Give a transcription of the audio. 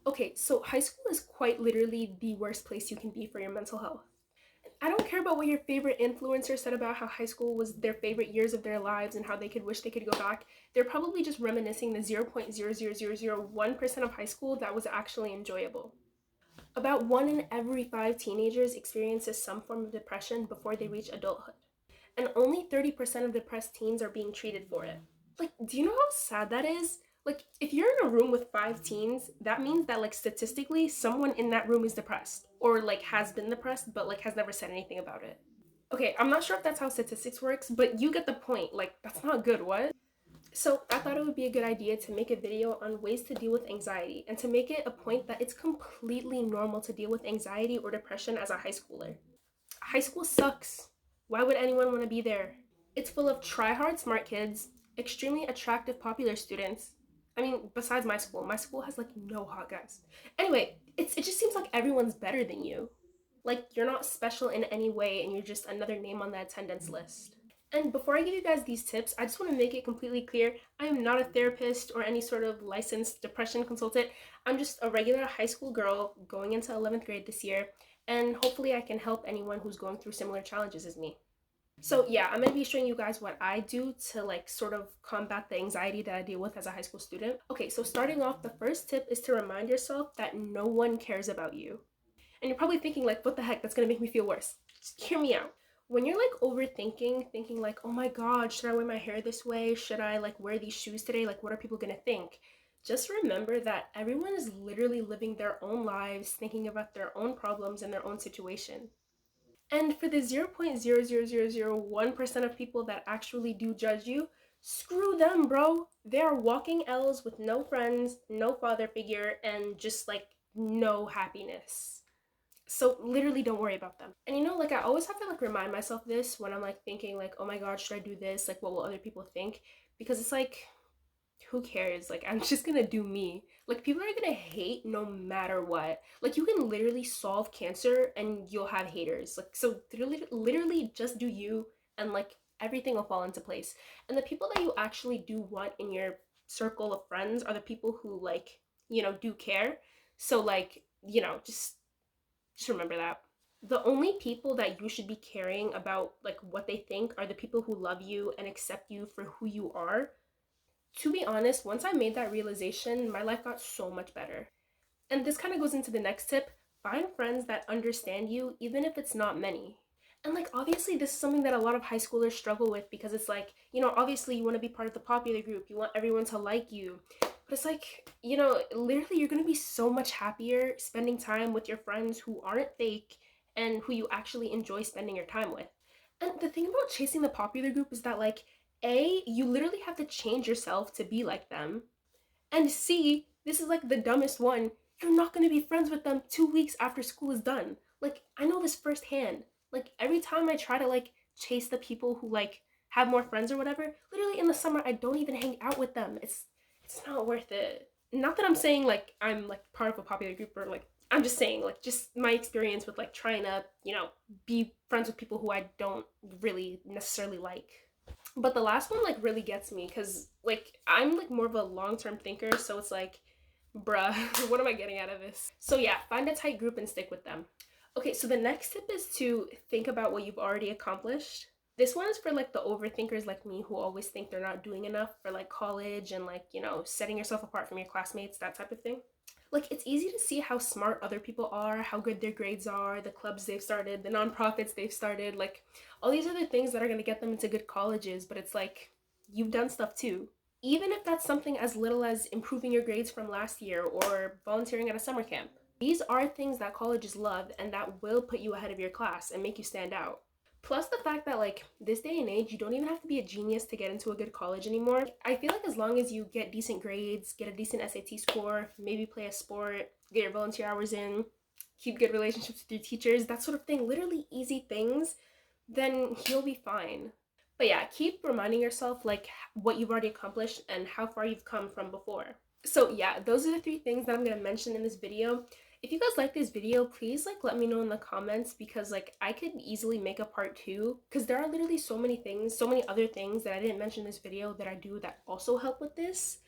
Okay, so high school is quite literally the worst place you can be for your mental health. I don't care about what your favorite influencer said about how high school was their favorite years of their lives and how they could wish they could go back. They're probably just reminiscing the 0.00001% of high school that was actually enjoyable. About 1 in every 5 teenagers experiences some form of depression before they reach adulthood. And only 30% of depressed teens are being treated for it. Like, do you know how sad that is? Like, if you're in a room with 5 teens, that means that, like, statistically, someone in that room is depressed. Or, like, has been depressed, but, like, has never said anything about it. Okay, I'm not sure if that's how statistics works, but you get the point. Like, that's not good, what? So I thought it would be a good idea to make a video on ways to deal with anxiety and to make it a point that it's completely normal to deal with anxiety or depression as a high schooler. High school sucks. Why would anyone want to be there? It's full of try-hard smart kids, extremely attractive popular students. I mean, besides my school has like no hot guys. Anyway, it just seems like everyone's better than you. Like you're not special in any way and you're just another name on the attendance list. And before I give you guys these tips, I just want to make it completely clear I am not a therapist or any sort of licensed depression consultant. I'm just a regular high school girl going into 11th grade this year, and hopefully I can help anyone who's going through similar challenges as me. So yeah, I'm going to be showing you guys what I do to like sort of combat the anxiety that I deal with as a high school student. Okay, so starting off, the first tip is to remind yourself that no one cares about you. And you're probably thinking like, what the heck, that's going to make me feel worse. Just hear me out. When you're like overthinking, thinking like, oh my god, should I wear my hair this way? Should I like wear these shoes today? Like, what are people going to think? Just remember that everyone is literally living their own lives, thinking about their own problems and their own situation. And for the 0.00001% of people that actually do judge you, screw them, bro. They are walking L's with no friends, no father figure, and just like no happiness. So literally don't worry about them. And you know, like I always have to like remind myself this when I'm like thinking like, oh my god, should I do this? Like what will other people think? Because it's like, who cares? Like I'm just gonna do me. Like people are gonna hate no matter what. Like you can literally solve cancer and you'll have haters. Like so literally just do you and like everything will fall into place. And the people that you actually do want in your circle of friends are the people who like, do care. So like, just remember that. The only people that you should be caring about like what they think are the people who love you and accept you for who you are. To be honest, once I made that realization, my life got so much better. And this kind of goes into the next tip. Find friends that understand you, even if it's not many. And like, obviously, this is something that a lot of high schoolers struggle with because it's like, obviously, you want to be part of the popular group, you want everyone to like you. But it's like, literally, you're going to be so much happier spending time with your friends who aren't fake and who you actually enjoy spending your time with. And the thing about chasing the popular group is that, like, A, you literally have to change yourself to be like them. And C, this is like the dumbest one, you're not gonna be friends with them 2 weeks after school is done. Like, I know this firsthand. Like, every time I try to like chase the people who like have more friends or whatever, literally in the summer I don't even hang out with them. It's not worth it. Not that I'm saying like I'm like part of a popular group or like I'm just saying like just my experience with like trying to, be friends with people who I don't really necessarily like. But the last one like really gets me because like I'm like more of a long-term thinker, so it's like, bruh, what am I getting out of this? So yeah, find a tight group and stick with them. Okay, so the next tip is to think about what you've already accomplished. This one is for like the overthinkers like me who always think they're not doing enough for like college and like, setting yourself apart from your classmates, that type of thing. Like it's easy to see how smart other people are, how good their grades are, the clubs they've started, the nonprofits they've started, like all these other things that are going to get them into good colleges, but it's like you've done stuff too. Even if that's something as little as improving your grades from last year or volunteering at a summer camp. These are things that colleges love and that will put you ahead of your class and make you stand out. Plus the fact that like this day and age, you don't even have to be a genius to get into a good college anymore. I feel like as long as you get decent grades, get a decent SAT score, maybe play a sport, get your volunteer hours in, keep good relationships with your teachers, that sort of thing, literally easy things, then you'll be fine. But yeah, keep reminding yourself like what you've already accomplished and how far you've come from before. So yeah, those are the 3 things that I'm going to mention in this video. If you guys like this video, please like let me know in the comments because like I could easily make a part 2 because there are literally so many things, so many other things that I didn't mention in this video that I do that also help with this.